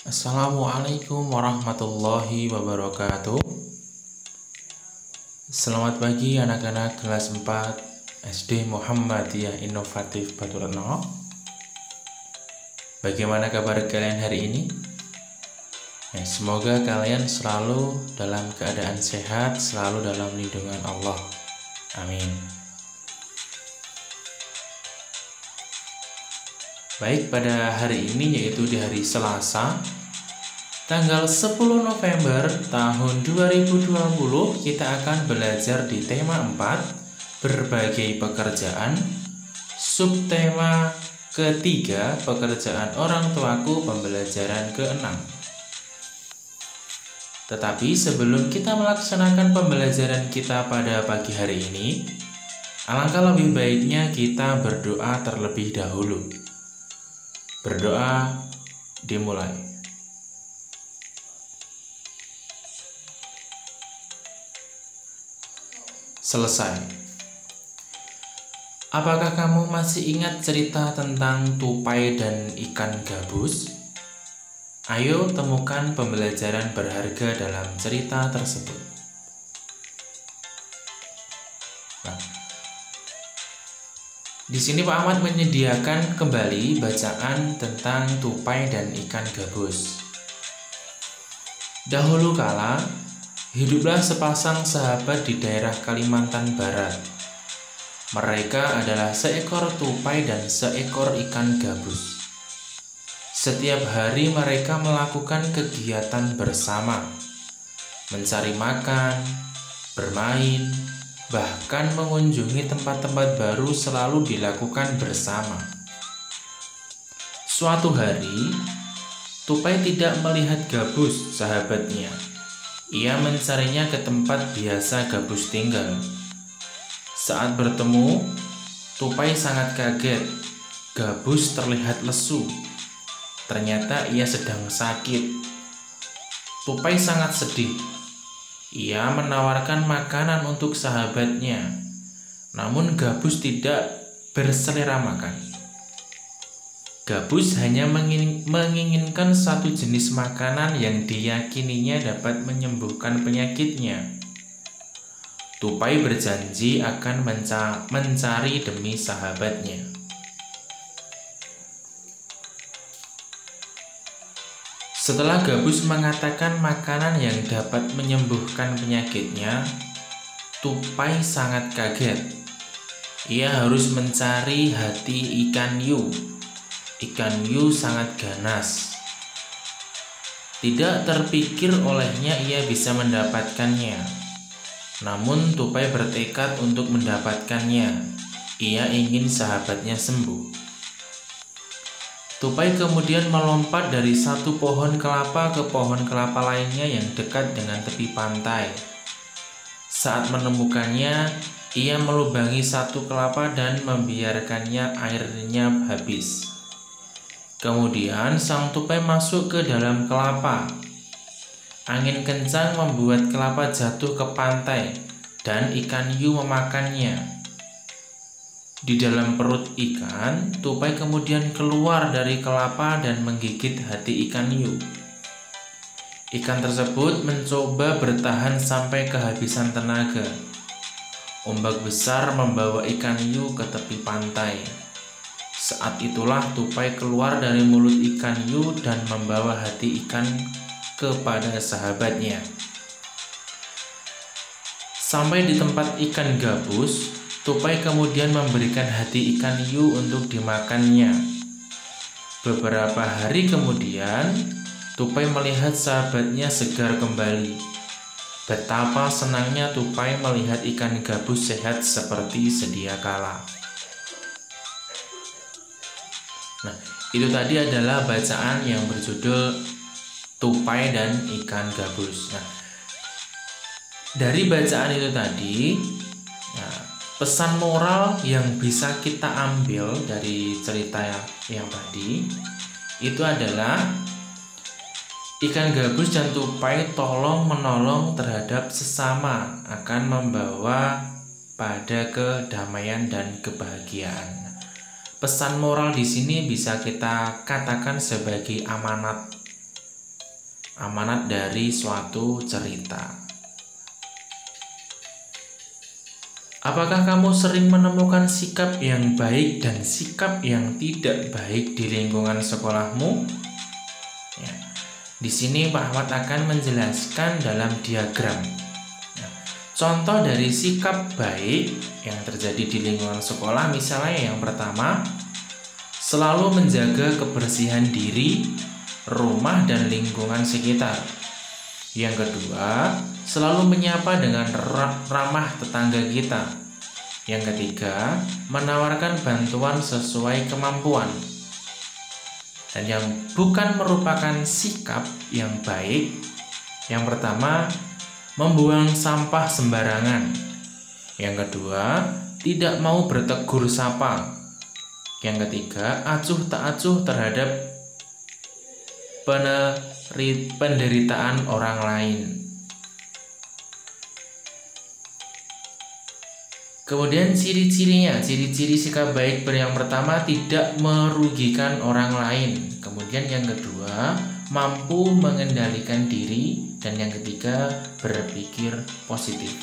Assalamualaikum warahmatullahi wabarakatuh. Selamat pagi anak-anak kelas 4 SD Muhammadiyah Inovatif Batu Retno. Bagaimana kabar kalian hari ini? Semoga kalian selalu dalam keadaan sehat, selalu dalam lindungan Allah. Amin. Baik, pada hari ini yaitu di hari Selasa tanggal 10 November tahun 2020 kita akan belajar di tema 4 berbagai pekerjaan, subtema ketiga pekerjaan orang tuaku pembelajaran ke-6. Tetapi sebelum kita melaksanakan pembelajaran kita pada pagi hari ini, alangkah lebih baiknya kita berdoa terlebih dahulu. Berdoa dimulai. Selesai. Apakah kamu masih ingat cerita tentang tupai dan ikan gabus? Ayo temukan pembelajaran berharga dalam cerita tersebut. Di sini Pak Ahmad menyediakan kembali bacaan tentang tupai dan ikan gabus. Dahulu kala, hiduplah sepasang sahabat di daerah Kalimantan Barat. Mereka adalah seekor tupai dan seekor ikan gabus. Setiap hari mereka melakukan kegiatan bersama, mencari makan, bermain, bahkan mengunjungi tempat-tempat baru selalu dilakukan bersama. Suatu hari, tupai tidak melihat gabus, sahabatnya. Ia mencarinya ke tempat biasa gabus tinggal. Saat bertemu, tupai sangat kaget. Gabus terlihat lesu. Ternyata ia sedang sakit. Tupai sangat sedih. Ia menawarkan makanan untuk sahabatnya, namun gabus tidak berselera makan. Gabus hanya menginginkan satu jenis makanan yang diyakininya dapat menyembuhkan penyakitnya. Tupai berjanji akan mencari demi sahabatnya. Setelah gabus mengatakan makanan yang dapat menyembuhkan penyakitnya, tupai sangat kaget. Ia harus mencari hati ikan hiu. Ikan hiu sangat ganas. Tidak terpikir olehnya ia bisa mendapatkannya. Namun tupai bertekad untuk mendapatkannya. Ia ingin sahabatnya sembuh. Tupai kemudian melompat dari satu pohon kelapa ke pohon kelapa lainnya yang dekat dengan tepi pantai. Saat menemukannya, ia melubangi satu kelapa dan membiarkannya airnya habis. Kemudian sang tupai masuk ke dalam kelapa. Angin kencang membuat kelapa jatuh ke pantai dan ikan hiu memakannya. Di dalam perut ikan, tupai kemudian keluar dari kelapa dan menggigit hati ikan hiu. Ikan tersebut mencoba bertahan sampai kehabisan tenaga. Ombak besar membawa ikan hiu ke tepi pantai. Saat itulah tupai keluar dari mulut ikan hiu dan membawa hati ikan kepada sahabatnya. Sampai di tempat ikan gabus, tupai kemudian memberikan hati ikan hiu untuk dimakannya. Beberapa hari kemudian, tupai melihat sahabatnya segar kembali. Betapa senangnya tupai melihat ikan gabus sehat seperti sedia kala. Nah, itu tadi adalah bacaan yang berjudul Tupai dan Ikan Gabus. Nah, dari bacaan itu tadi, pesan moral yang bisa kita ambil dari cerita yang tadi itu adalah ikan gabus dan tupai tolong menolong terhadap sesama akan membawa pada kedamaian dan kebahagiaan. Pesan moral di sini bisa kita katakan sebagai amanat. amanat dari suatu cerita. Apakah kamu sering menemukan sikap yang baik dan sikap yang tidak baik di lingkungan sekolahmu? Ya, di sini Pak Ahmad akan menjelaskan dalam diagram. Ya, contoh dari sikap baik yang terjadi di lingkungan sekolah, misalnya yang pertama, selalu menjaga kebersihan diri, rumah, dan lingkungan sekitar. Yang kedua, selalu menyapa dengan ramah tetangga kita. Yang ketiga, menawarkan bantuan sesuai kemampuan. Dan yang bukan merupakan sikap yang baik, yang pertama, membuang sampah sembarangan. Yang kedua, tidak mau bertegur sapa. Yang ketiga, acuh tak acuh terhadap penderitaan orang lain. Kemudian ciri-cirinya, ciri-ciri sikap baik yang pertama, tidak merugikan orang lain. Kemudian yang kedua, mampu mengendalikan diri. Dan yang ketiga, berpikir positif.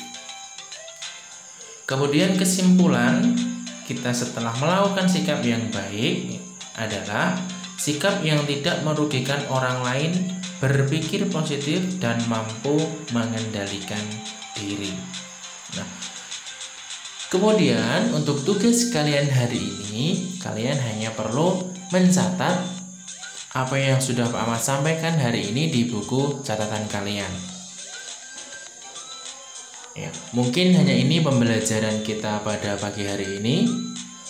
Kemudian kesimpulan kita setelah melakukan sikap yang baik adalah sikap yang tidak merugikan orang lain, berpikir positif, dan mampu mengendalikan diri. Nah, kemudian untuk tugas kalian hari ini, kalian hanya perlu mencatat apa yang sudah Pak Ahmad sampaikan hari ini di buku catatan kalian. Ya, mungkin hanya ini pembelajaran kita pada pagi hari ini.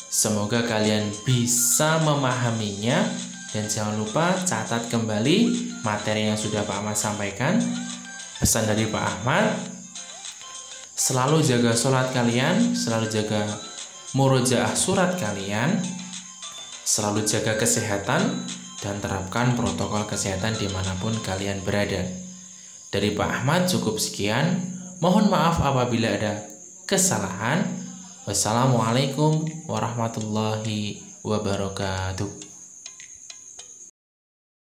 Semoga kalian bisa memahaminya. Dan jangan lupa catat kembali materi yang sudah Pak Ahmad sampaikan. Pesan dari Pak Ahmad, selalu jaga sholat kalian, selalu jaga murojaah surat kalian, selalu jaga kesehatan, dan terapkan protokol kesehatan dimanapun kalian berada. Dari Pak Ahmad cukup sekian. Mohon maaf apabila ada kesalahan. Wassalamualaikum warahmatullahi wabarakatuh.